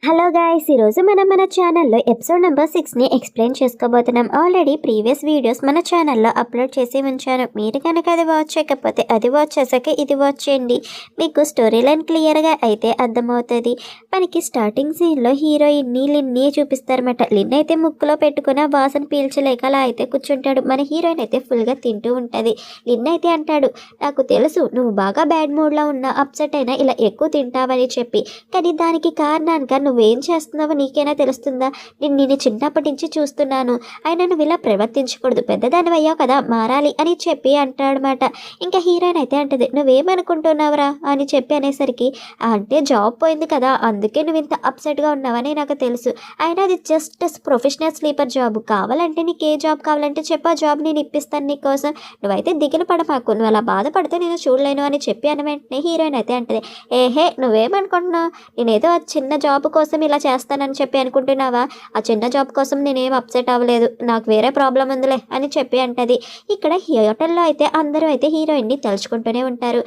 Hello guys, ఈరోజు మనం మన ఛానల్లో ఎపిసోడ్ నెంబర్ 6ని ఎక్స్ప్లెయిన్ చేసుకోబోతున్నాం. ఆల్రెడీ ప్రీవియస్ వీడియోస్ మన ఛానల్లో అప్లోడ్ చేసి ఉంచాను. మీరు కనుక అది వాచ్ చేయకపోతే అది వాచ్ చేశాక ఇది వాచ్ చేయండి. మీకు స్టోరీ లైన్ క్లియర్గా అయితే అర్థమవుతుంది. మనకి స్టార్టింగ్ సీన్లో హీరోయిన్ని లిన్ని చూపిస్తారన్నమాట. లిన్ అయితే ముక్కులో పెట్టుకుని వాసన పీల్చలేక అలా అయితే కూర్చుంటాడు. మన హీరోయిన్ అయితే ఫుల్గా తింటూ ఉంటుంది. లిన్ అయితే అంటాడు, నాకు తెలుసు నువ్వు బాగా బ్యాడ్ మూడ్లో ఉన్నా, అప్సెట్ అయినా ఇలా ఎక్కువ తింటావని చెప్పి, కానీ దానికి కారణానికి నువ్వేం చేస్తున్నావో నీకైనా తెలుస్తుందా? నేను చిన్నప్పటి నుంచి చూస్తున్నాను, అయినా నువ్వు ఇలా ప్రవర్తించకూడదు, పెద్దదాని అయ్యావు కదా, మారాలి అని చెప్పి అంటాడనమాట. ఇంకా హీరోయిన్ అయితే అంటది, నువ్వేమనుకుంటున్నావురా అని చెప్పి అనేసరికి, అంటే జాబ్ పోయింది కదా అందుకే నువ్వు ఇంత అప్సెట్గా ఉన్నావని నాకు తెలుసు, అయినా అది జస్ట్ ప్రొఫెషనల్ స్లీపర్ జాబ్, కావాలంటే నీకు ఏ జాబ్ కావాలంటే చెప్పు, ఆ జాబ్ నేను ఇప్పిస్తాను నీకోసం, నువ్వైతే దిగులు పడమాకు, నువ్వు అలా బాధపడితే నేను చూడలేను అని చెప్పి అన్న వెంటనే హీరోయిన్ అయితే అంటది, ఏహే నువ్వేమనుకుంటున్నావు, నేనేదో చిన్న జాబ్ కోసం ఇలా చేస్తానని చెప్పి అనుకుంటున్నావా? ఆ చిన్న జాబ్ కోసం నేనేం అప్సెట్ అవ్వలేదు, నాకు వేరే ప్రాబ్లం ఉందిలే అని చెప్పి అంటది. ఇక్కడ హోటల్లో అయితే అందరూ అయితే హీరోయిన్ని తలుచుకుంటూనే ఉంటారు.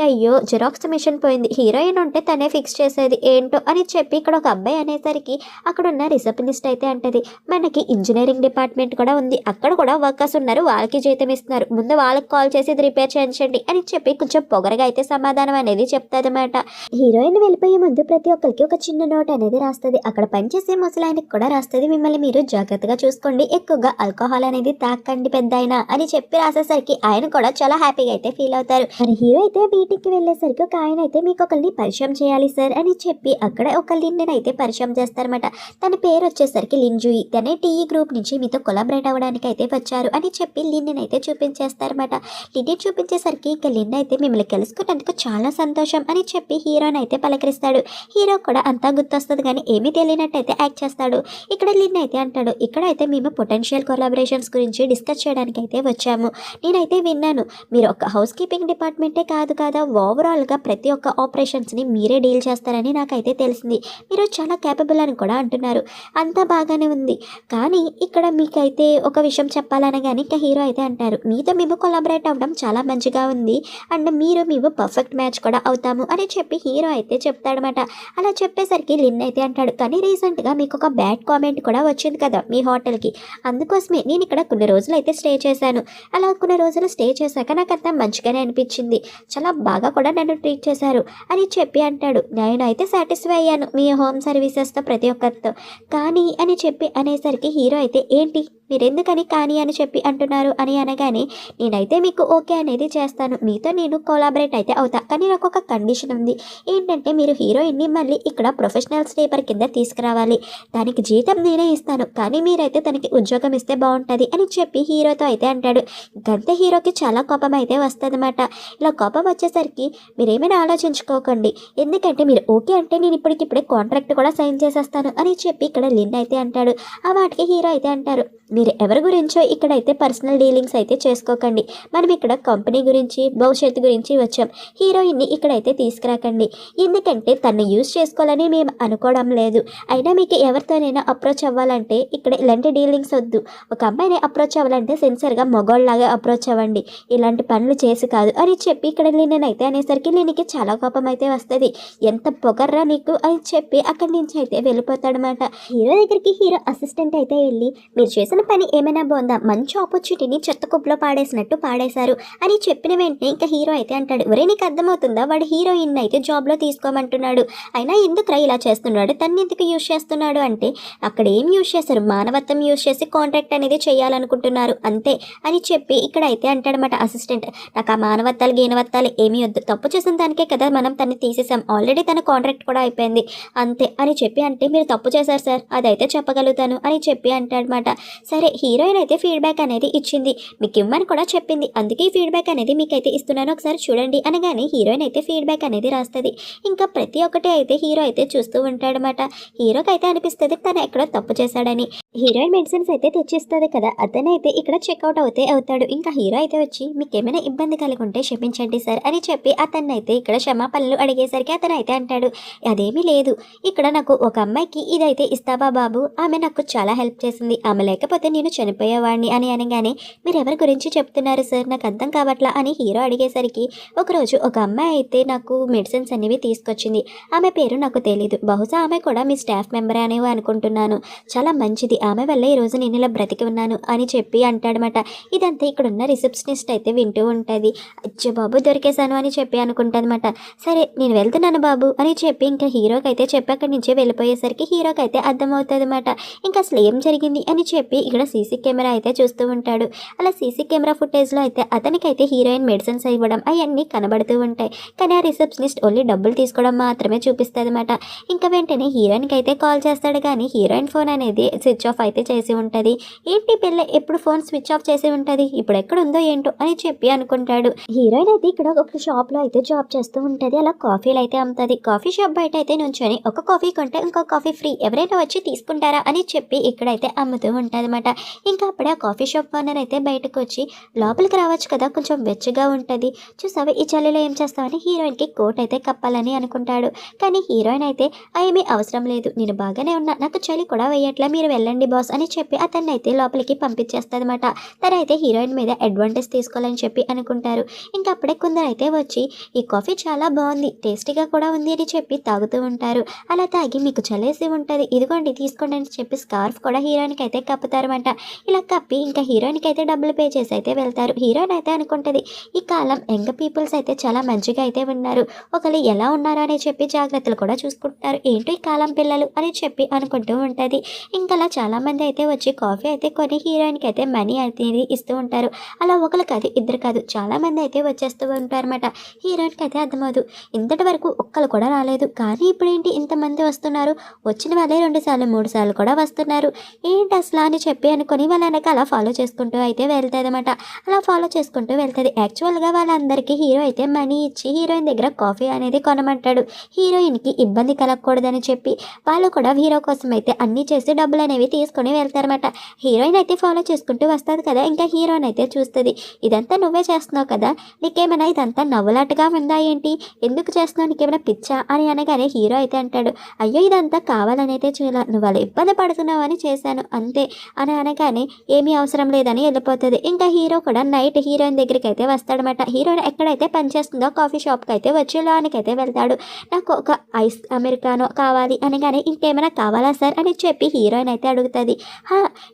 అయ్యో జిరాక్స్ మిషన్ పోయింది, హీరోయిన్ ఉంటే తనే ఫిక్స్ చేసేది ఏంటో అని చెప్పి ఇక్కడ ఒక అబ్బాయి అనేసరికి అక్కడ ఉన్న రిసెప్షనిస్ట్ అయితే అంటది, మనకి ఇంజనీరింగ్ డిపార్ట్మెంట్ కూడా ఉంది, అక్కడ కూడా వర్కర్స్ ఉన్నారు, వాళ్ళకి జీతం ఇస్తున్నారు, ముందు వాళ్ళకి కాల్ చేసి ఇది రిపేర్ చేయించండి అని చెప్పి కొంచెం పొగరగా అయితే సమాధానం అనేది చెప్తాది అన్నమాట. హీరోయిన్ వెళ్ళిపోయే ముందు ప్రతి ఒక్కరికి ఒక చిన్న నోట్ అనేది రాస్తుంది. అక్కడ పనిచేసే ముసలాయనకి కూడా రాస్తుంది, మిమ్మల్ని మీరు జాగ్రత్తగా చూసుకోండి, ఎక్కువగా ఆల్కహాల్ అనేది తాకండి పెద్దాయన అని చెప్పి రాసేసరికి ఆయన కూడా చాలా హ్యాపీగా అయితే ఫీల్ అవుతారు. మరి హీరో అయితే మీటింగ్కి వెళ్ళేసరికి ఒక ఆయన అయితే మీకు ఒకరిని పరిచయం చేయాలి సార్ అని చెప్పి అక్కడ ఒక లిన్ని అయితే పరిచయం చేస్తారన్నమాట. తన పేరు వచ్చేసరికి లింజుయి, తనే టీఈ గ్రూప్ నుంచి మీతో కొలాబరేట్ అవ్వడానికి అయితే వచ్చారు అని చెప్పి లిన్ని అయితే చూపించేస్తారన్నమాట. లిన్ని చూపించేసరికి ఇక లిన్ అయితే మిమ్మల్ని కలుసుకున్నందుకు చాలా సంతోషం అని చెప్పి హీరోని అయితే పలకరిస్తాడు. హీరో కూడా అంతా గుర్తొస్తుంది కానీ ఏమీ తెలియనట్టయితే యాక్ట్ చేస్తాడు. ఇక్కడ లిన్ అయితే అంటాడు, ఇక్కడైతే మేము పొటెన్షియల్ కొలాబరేషన్స్ గురించి డిస్కస్ చేయడానికి అయితే వచ్చాము. నేనైతే విన్నాను మీరు ఒక హౌస్ కీపింగ్ డిపార్ట్మెంటే కాదు కదా, ఓవరాల్గా ప్రతి ఒక్క ఆపరేషన్స్ని మీరే డీల్ చేస్తారని నాకైతే తెలిసింది, మీరు చాలా క్యాపబుల్ అని కూడా అంటున్నారు, అంతా బాగానే ఉంది, కానీ ఇక్కడ మీకైతే ఒక విషయం చెప్పాలనగానే ఇంకా హీరో అయితే అంటారు, మీతో మేము కొలాబరేట్ అవ్వడం చాలా మంచిగా ఉంది అండ్ మేము పర్ఫెక్ట్ మ్యాచ్ కూడా అవుతాము అని చెప్పి హీరో అయితే చెప్తాడనమాట. అలా చెప్పేసరికి లిన్ అయితే అంటాడు, కానీ రీసెంట్గా మీకు ఒక బ్యాడ్ కామెంట్ కూడా వచ్చింది కదా మీ హోటల్కి, అందుకోసమే నేను ఇక్కడ కొన్ని రోజులు అయితే స్టే చేశాను, అలా కొన్ని రోజులు స్టే చేశాక నాకు అంతా మంచిగానే అనిపించింది, చాలా బాగా కూడా నన్ను ట్రీట్ చేశారు అని చెప్పి అంటాడు. నేను అయితే సాటిస్ఫై అయ్యాను మీ హోమ్ సర్వీసెస్తో ప్రతి ఒక్కరితో, కానీ అని చెప్పి అనేసరికి హీరో అయితే ఏంటి మీరెందుకని కానీ అని చెప్పి అంటున్నారు అని అనగానే, నేనైతే మీకు ఓకే అనేది చేస్తాను, మీతో నేను కొలాబరేట్ అయితే అవుతా, కానీ నాకు ఒక కండిషన్ ఉంది, ఏంటంటే మీరు హీరోయిన్ని మళ్ళీ ఇక్కడ ప్రొఫెషనల్ స్లీపర్ కింద తీసుకురావాలి, దానికి జీతం నేనే ఇస్తాను, కానీ మీరైతే తనకి ఉద్యోగం ఇస్తే బాగుంటుంది అని చెప్పి హీరోతో అయితే అంటాడు. ఇంకంతే హీరోకి చాలా కోపం అయితే వస్తుందన్నమాట. ఇలా కోపం వచ్చేసరికి మీరేమైనా ఆలోచించుకోకండి, ఎందుకంటే మీరు ఓకే అంటే నేను ఇప్పటికిప్పుడే కాంట్రాక్ట్ కూడా సైన్ చేసేస్తాను అని చెప్పి ఇక్కడ లిన్ అయితే అంటాడు. ఆ వాటికి హీరో అయితే అంటారు, మీరు ఎవరి గురించో ఇక్కడైతే పర్సనల్ డీలింగ్స్ అయితే చేసుకోకండి, మనం ఇక్కడ కంపెనీ గురించి భవిష్యత్తు గురించి వచ్చాం, హీరోయిన్ని ఇక్కడైతే తీసుకురాకండి, ఎందుకంటే తను యూజ్ చేసుకోవాలని మేము అనుకోవడం లేదు, అయినా మీకు ఎవరితోనైనా అప్రోచ్ అవ్వాలంటే ఇక్కడ ఇలాంటి డీలింగ్స్ వద్దు, ఒక అమ్మాయిని అప్రోచ్ అవ్వాలంటే సెన్సర్గా మొగోళ్ళలాగా అప్రోచ్ అవ్వండి, ఇలాంటి పనులు చేసి కాదు అని చెప్పి ఇక్కడ లిన్నైతే అనేసరికి లినికి చాలా కోపం అయితే వస్తుంది, ఎంత పొగర్రా నీకు అని చెప్పి అక్కడి నుంచి అయితే వెళ్ళిపోతాడనమాట. హీరో దగ్గరికి హీరో అసిస్టెంట్ అయితే వెళ్ళి, మీరు చేసిన పని ఏమైనా బాగుందా, మంచి ఆపర్చునిటీని చెత్త కుప్పలో పాడేసినట్టు పాడేశారు అని చెప్పిన వెంటనే ఇంకా హీరో అయితే అంటాడు, ఒరే నీకు అర్థమవుతుందా, వాడు హీరోయిన్ అయితే జాబ్లో తీసుకోమంటున్నాడు, అయినా ఎందుకురా ఇలా చేస్తున్నాడు, తన్ని ఎందుకు యూజ్ చేస్తున్నాడు అంటే, అక్కడ ఏం యూజ్ చేశారు, మానవత్వం యూజ్ చేసి కాంట్రాక్ట్ అనేది చేయాలనుకుంటున్నారు అంతే అని చెప్పి ఇక్కడ అయితే అంటాడనమాట అసిస్టెంట్. నాకు ఆ మానవత్వాలు గీనవత్తాలు ఏమీ వద్దు, తప్పు చేసిన దానికే కదా మనం తన్ని తీసేసాం, ఆల్రెడీ తన కాంట్రాక్ట్ కూడా అయిపోయింది అంతే అని చెప్పి అంటే, మీరు తప్పు చేశారు సార్ అదైతే చెప్పగలుగుతాను అని చెప్పి అంటాడనమాట. సరే హీరోయిన్ అయితే ఫీడ్బ్యాక్ అనేది ఇచ్చింది, మీకు ఇవ్వమని కూడా చెప్పింది, అందుకే ఈ ఫీడ్బ్యాక్ అనేది మీకైతే ఇస్తున్నాను ఒకసారి చూడండి అనగానే హీరోయిన్ అయితే ఫీడ్బ్యాక్ అనేది రాస్తుంది. ఇంకా ప్రతి ఒక్కటి అయితే హీరో అయితే చూస్తూ ఉంటాడనమాట. హీరోకి అయితే అనిపిస్తుంది తను ఎక్కడో తప్పు చేశాడని. హీరోయిన్ మెడిసిన్స్ అయితే తెచ్చిస్తుంది కదా, అతనైతే ఇక్కడ చెక్అవుట్ అవుతాడు. ఇంకా హీరో అయితే వచ్చి మీకు ఏమైనా ఇబ్బంది కలిగి ఉంటే క్షమించండి సార్ అని చెప్పి అతన్ని అయితే ఇక్కడ క్షమాపణలు అడిగేసరికి అతను అయితే అంటాడు, అదేమీ లేదు, ఇక్కడ నాకు ఒక అమ్మాయికి ఇదైతే ఇస్తావా బాబు, ఆమె నాకు చాలా హెల్ప్ చేసింది, ఆమె లేకపోతే లేకపోతే నేను చనిపోయేవాడిని అని అనగానే మీరు ఎవరి గురించి చెప్తున్నారు సార్, నాకు అర్థం కావట్లా అని హీరో అడిగేసరికి ఒకరోజు ఒక అమ్మాయి అయితే నాకు మెడిసిన్స్ అనేవి తీసుకొచ్చింది. ఆమె పేరు నాకు తెలీదు, బహుశా ఆమె కూడా మీ స్టాఫ్ మెంబరే అనేవి అనుకుంటున్నాను. చాలా మంచిది, ఆమె వల్ల ఈరోజు నేను ఇలా బ్రతికి ఉన్నాను అని చెప్పి అంటాడనమాట. ఇదంతా ఇక్కడున్న రిసెప్షనిస్ట్ అయితే వింటూ ఉంటుంది. అచ్చే బాబు దొరికేశాను అని చెప్పి అనుకుంటానమాట. సరే నేను వెళ్తున్నాను బాబు అని చెప్పి ఇంకా హీరోకి అయితే చెప్పి అక్కడి నుంచి వెళ్ళిపోయేసరికి హీరోకి అయితే అర్థమవుతుంది అనమాట. ఇంకా అసలు ఏం జరిగింది అని చెప్పి ఇక్కడ సీసీ కెమెరా అయితే చూస్తూ ఉంటాడు. అలా సీసీ కెమెరా ఫుటేజ్లో అయితే అతనికైతే హీరోయిన్ మెడిసిన్స్ ఇవ్వడం అవన్నీ కనబడుతూ ఉంటాయి. కానీ ఆ రిసెప్షనిస్ట్ ఓన్లీ డబ్బులు తీసుకోవడం మాత్రమే చూపిస్తుంది అనమాట. ఇంకా వెంటనే హీరోయిన్కి అయితే కాల్ చేస్తాడు, కానీ హీరోయిన్ ఫోన్ అనేది స్విచ్ ఆఫ్ అయితే చేసి ఉంటుంది. ఏంటి పిల్ల ఎప్పుడు ఫోన్ స్విచ్ ఆఫ్ చేసి ఉంటుంది, ఇప్పుడు ఎక్కడ ఉందో ఏంటో అని చెప్పి అనుకుంటాడు. హీరోయిన్ అయితే ఇక్కడ ఒక షాప్లో అయితే జాబ్ చేస్తూ ఉంటుంది. అలా కాఫీలు అయితే అమ్ముతుంది. కాఫీ షాప్ బయట అయితే నుంచొని ఒక కాఫీ కొంటే ఇంకో కాఫీ ఫ్రీ, ఎవరైనా వచ్చి తీసుకుంటారా అని చెప్పి ఇక్కడైతే అమ్ముతూ ఉంటుంది అనమాట. ఇంకా అప్పుడే ఆ కాఫీ షాప్ ఓనర్ అయితే బయటకు వచ్చి లోపలికి రావచ్చు కదా, కొంచెం వెచ్చగా ఉంటుంది, చూసావా ఈ చలిలో ఏం చేస్తామని హీరోయిన్కి కోట్ అయితే కప్పాలని అనుకుంటాడు. కానీ హీరోయిన్ అయితే ఏమీ అవసరం లేదు, నేను బాగానే ఉన్నా, నాకు చలి కూడా వేయట్లా, మీరు వెళ్ళండి బాస్ అని చెప్పి అతన్ని అయితే లోపలికి పంపించేస్తుంది అనమాట. తనైతే హీరోయిన్ మీద అడ్వాంటేజ్ తీసుకోవాలని చెప్పి అనుకుంటారు. ఇంకా అప్పుడే కొందరు అయితే వచ్చి ఈ కాఫీ చాలా బాగుంది, టేస్టీగా కూడా ఉంది అని చెప్పి తాగుతూ ఉంటారు. అలా తాగి మీకు చలేసి ఉంటుంది, ఇదిగోండి తీసుకోండి అని చెప్పి స్కార్ఫ్ కూడా హీరోయిన్కి అయితే కప్పుతారన్నమాట. ఇలా కప్పి ఇంకా హీరోయిన్కి అయితే డబ్బులు పే చేసి అయితే వెళ్తారు. హీరోయిన్ అయితే అనుకుంటుంది ఈ కాలం యంగ్ పీపుల్స్ అయితే చాలా మంచిగా అయితే ఉన్నారు, ఒకళ్ళు ఎలా ఉన్నారు అని చెప్పి జాగ్రత్తలు కూడా చూసుకుంటున్నారు, ఏంటో ఈ కాలం పిల్లలు అని చెప్పి అనుకుంటూ ఉంటుంది. ఇంకా అలా చాలామంది అయితే వచ్చి కాఫీ అయితే కొని హీరోయిన్కి అయితే మనీ అయితే ఇస్తూ ఉంటారు. అలా ఒకరు కాదు ఇద్దరు కాదు చాలామంది అయితే వచ్చేస్తూ ఉంటారన్నమాట. హీరోయిన్కి అయితే అర్థమవుదు, ఇంతటి వరకు ఒక్కరు కూడా రాలేదు, కానీ ఇప్పుడు ఏంటి ఇంతమంది వస్తున్నారు, వచ్చిన వాళ్ళే 2 సార్లు 3 సార్లు కూడా వస్తున్నారు, ఏంటి అసలు అని చెప్పి అనుకొని వాళ్ళ వెనక అలా ఫాలో చేసుకుంటూ అయితే వెళ్తుంది అనమాట. అలా ఫాలో చేసుకుంటూ వెళ్తుంది. యాక్చువల్గా వాళ్ళందరికీ హీరో అయితే మనీ ఇచ్చి హీరోయిన్ దగ్గర కాఫీ అనేది కొనమంటాడు, హీరోయిన్కి ఇబ్బంది కలగకూడదని చెప్పి. వాళ్ళు కూడా హీరో కోసం అయితే అన్నీ చేసి డబ్బులు అనేవి తీసుకొని వెళ్తారన్నమాట. హీరోయిన్ అయితే ఫాలో చేసుకుంటూ వస్తుంది కదా, ఇంకా హీరోయిన్ అయితే చూస్తుంది, ఇదంతా నువ్వే చేస్తున్నావు కదా, నీకేమైనా ఇదంతా నవ్వులాటగా ఉందా ఏంటి, ఎందుకు చేస్తున్నావు, నీకేమైనా పిచ్చా అని అనగానే హీరో అయితే అంటాడు, అయ్యో ఇదంతా కావాలనైతే చేయాల, నువ్వు వాళ్ళు ఇబ్బంది పడుతున్నావు అని చేశాను అంతే అని అనగానే ఏమీ అవసరం లేదని వెళ్ళిపోతుంది. ఇంకా హీరో కూడా నైట్ హీరోయిన్ దగ్గరికి అయితే వస్తాడనమాట. హీరోయిన్ ఎక్కడైతే పనిచేస్తుందో కాఫీ షాప్కి అయితే వచ్చి లోనికైతే వెళ్తాడు. నాకు ఒక ఐస్ అమెరికానో కావాలి అనగానే ఇంకేమైనా కావాలా సార్ అని చెప్పి హీరోయిన్ అయితే అడుగుతుంది.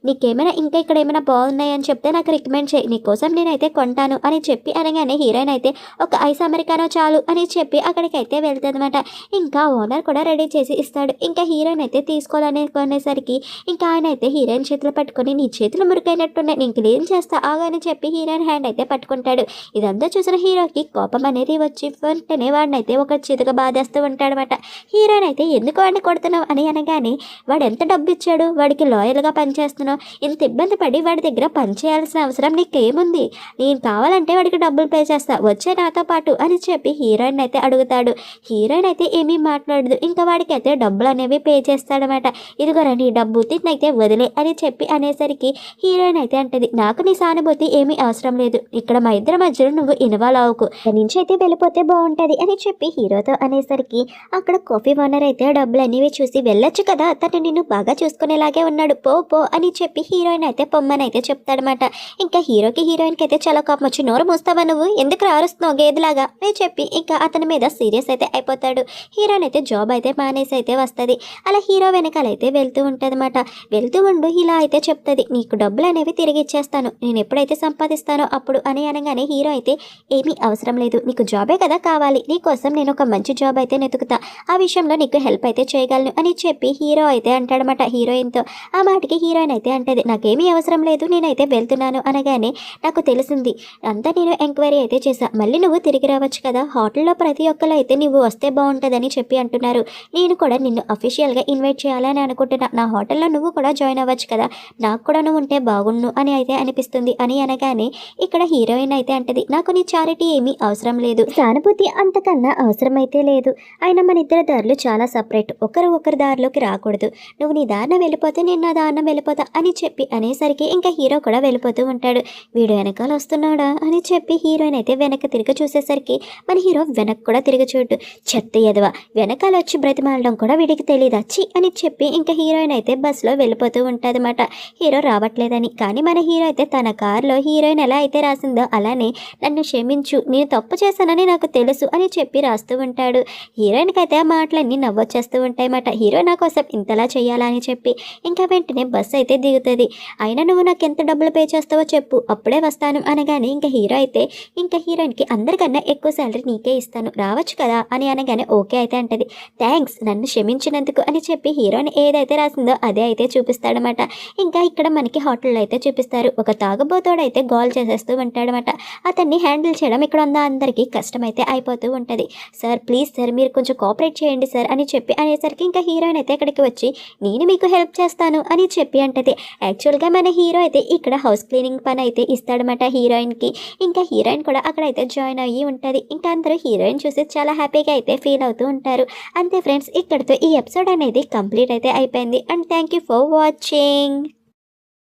నీకేమైనా ఇంకా ఇక్కడ ఏమైనా బాగున్నాయని చెప్తే నాకు రికమెండ్ చేయి, నీకోసం నేనైతే కొంటాను అని చెప్పి అనగానే హీరోయిన్ అయితే ఒక ఐస్ అమెరికానో చాలు అని చెప్పి అక్కడికైతే వెళ్తుంది అనమాట. ఇంకా ఓనర్ కూడా రెడీ చేసి ఇస్తాడు. ఇంకా హీరోయిన్ అయితే తీసుకోవాలని కొనేసరికి ఇంకా ఆయన అయితే హీరోయిన్ చేతులు పట్టుకొని నీ చేతులు మురికైనట్టున్నాయి, నేను క్లీన్ చేస్తా ఆగని చెప్పి హీరోయిన్ హ్యాండ్ అయితే పట్టుకుంటాడు. ఇదంతా చూసిన హీరోకి కోపం అనేది వచ్చి వెంటనే వాడిని అయితే ఒక చితక బాధేస్తూ ఉంటాడనమాట. హీరోయిన్ అయితే ఎందుకు వాడిని కొడుతున్నావు అని అనగానే వాడు ఎంత డబ్బు ఇచ్చాడు, వాడికి లాయల్గా పనిచేస్తున్నావు, ఇంత ఇబ్బంది పడి వాడి దగ్గర పని చేయాల్సిన అవసరం నీకేముంది, నేను కావాలంటే వాడికి డబ్బులు పే చేస్తా, వచ్చే నాతో పాటు అని చెప్పి హీరోయిన్ అయితే అడుగుతాడు. హీరోయిన్ అయితే ఏమీ మాట్లాడదు. ఇంకా వాడికి అయితే డబ్బులు అనేవి పే చేస్తాడనమాట. ఇదిగోరా నీ డబ్బు తిన్నైతే వదిలే అని చెప్పి అనేసరికి హీరోయిన్ అయితే అంటది, నాకు నీ సానుభూతి ఏమీ అవసరం లేదు, ఇక్కడ మా ఇద్దరి మధ్యలో నువ్వు ఇన్వాల్వ్ అవ్వకు, నుంచి అయితే వెళ్ళిపోతే బాగుంటుంది అని చెప్పి హీరోతో అనేసరికి అక్కడ కాఫీ ఓనర్ అయితే డబ్బులు అనేవి చూసి వెళ్ళొచ్చు కదా, అతను నిన్ను బాగా చూసుకునేలాగే ఉన్నాడు, పో పో అని చెప్పి హీరోయిన్ అయితే పొమ్మని అయితే చెప్తాడనమాట. ఇంకా హీరోకి హీరోయిన్కి అయితే చాలా కోపం వచ్చి, నోరు మూస్తావా నువ్వు, ఎందుకు రారుస్తున్నావు గేదెలాగా అని చెప్పి ఇంకా అతని మీద సీరియస్ అయితే అయిపోతాడు. హీరోయిన్ అయితే జాబ్ అయితే మానేసి అయితే వస్తుంది. అలా హీరో వెనకాలైతే వెళ్తూ ఉంటుంది అనమాట. వెళ్తూ ఉండు ఇలా అయితే చెప్తుంది, నీకు డబ్బులు అనేవి తిరిగి ఇచ్చేస్తాను నేను ఎప్పుడైతే సంపాదిస్తానో అప్పుడు అని అనగానే హీరో అయితే ఏమీ అవసరం లేదు, నీకు జాబే కదా కావాలి, నీకోసం నేను ఒక మంచి జాబ్ అయితే వెతుకుతా, ఆ విషయంలో నీకు హెల్ప్ అయితే చేయగలను అని చెప్పి హీరో అయితే అంటాడనమాట హీరోయిన్తో. ఆ మాటకి హీరోయిన్ అయితే అంటది, నాకేమీ అవసరం లేదు నేనైతే వెళ్తున్నాను అనగానే నాకు తెలిసింది అంతా నేను ఎంక్వైరీ అయితే చేశా, మళ్ళీ నువ్వు తిరిగి రావచ్చు కదా, హోటల్లో ప్రతి ఒక్కరు అయితే నువ్వు వస్తే బాగుంటుందని చెప్పి అంటున్నారు, నేను కూడా నిన్ను అఫీషియల్గా ఇన్వైట్ చేయాలని అనుకుంటున్నా, నా హోటల్లో నువ్వు కూడా జాయిన్ అవ్వచ్చు కదా, నాకు కూడా నువ్వు ఉంటే బాగుండు అని అయితే అనిపిస్తుంది అని అనగానే ఇక్కడ హీరోయిన్ అయితే అంటది, నాకు నీ చారిటీ ఏమీ అవసరం లేదు, సానుభూతి అంతకన్నా అవసరమైతే లేదు, ఆయన మన ఇద్దరు దారులు చాలా సపరేట్, ఒకరి దారిలోకి రాకూడదు, నువ్వు నీ దారిన వెళ్ళిపోతే నేను నా దారిన వెళ్ళిపోతా అని చెప్పి అనేసరికి ఇంకా హీరో కూడా వెళ్ళిపోతూ ఉంటాడు. వీడు వెనకాల వస్తున్నాడా అని చెప్పి హీరోయిన్ అయితే వెనక్కి తిరిగి చూసేసరికి మన హీరో వెనక్కి కూడా తిరిగి చూడు, చెత్త ఎదవ వెనకాల వచ్చి బ్రతిమాలడం కూడా వీడికి తెలియదు వచ్చి అని చెప్పి ఇంకా హీరోయిన్ అయితే బస్సులో వెళ్ళిపోతూ ఉంటుంది అన్నమాట. హీరో రావట్లేదని. కానీ మన హీరో అయితే తన కార్లో హీరోయిన్ ఎలా అయితే రాసిందో అలానే నన్ను క్షమించు, నేను తప్పు చేశానని నాకు తెలుసు అని చెప్పి రాస్తూ ఉంటాడు. హీరోయిన్కి అయితే ఆ మాటలన్నీ నవ్వొచ్చేస్తూ ఉంటాయన్నమాట. హీరో నా కోసం ఇంతలా చేయాలా అని చెప్పి. ఇంకా వెంటనే బస్సు అయితే దిగుతుంది. అయినా నువ్వు నాకు ఎంత డబ్బులు పే చేస్తావో చెప్పు, అప్పుడే వస్తాను అనగానే ఇంకా హీరో అయితే ఇంకా హీరోయిన్కి అందరికన్నా ఎక్కువ శాలరీ నీకే ఇస్తాను, రావచ్చు కదా అని అనగానే ఓకే అయితే అంటది. థ్యాంక్స్ నన్ను క్షమించినందుకు అని చెప్పి హీరోయిన్ ఏదైతే రాసిందో అదే అయితే చూపిస్తాడనమాట. ఇంకా ఇక్కడ మనకి హోటల్లో అయితే చూపిస్తారు. ఒక తాగుబోతోడైతే గోల్ చేసేస్తూ ఉంటాడనమాట. అతన్ని హ్యాండిల్ చేయడం ఇక్కడ ఉన్న అందరికీ కష్టమైతే అయిపోతూ ఉంటుంది. సార్ ప్లీజ్ సార్ మీరు కొంచెం కోఆపరేట్ చేయండి సార్ అని చెప్పి అనేసరికి ఇంకా హీరోయిన్ అయితే ఇక్కడికి వచ్చి నేను మీకు హెల్ప్ చేస్తాను అని చెప్పి అంటది. యాక్చువల్గా మన హీరో అయితే ఇక్కడ హౌస్ క్లీనింగ్ పని అయితే ఇస్తాడనమాట హీరోయిన్కి. ఇంకా హీరోయిన్ కూడా అక్కడైతే జాయిన్ అయ్యి ఉంటుంది. ఇంకా అందరూ హీరోయిన్ చూసి చాలా హ్యాపీగా అయితే ఫీల్ అవుతూ ఉంటారు. అంతే ఫ్రెండ్స్, ఇక్కడితో ఈ ఎపిసోడ్ అనేది కంప్లీట్ అయితే అయిపోయింది. And thank you for watching.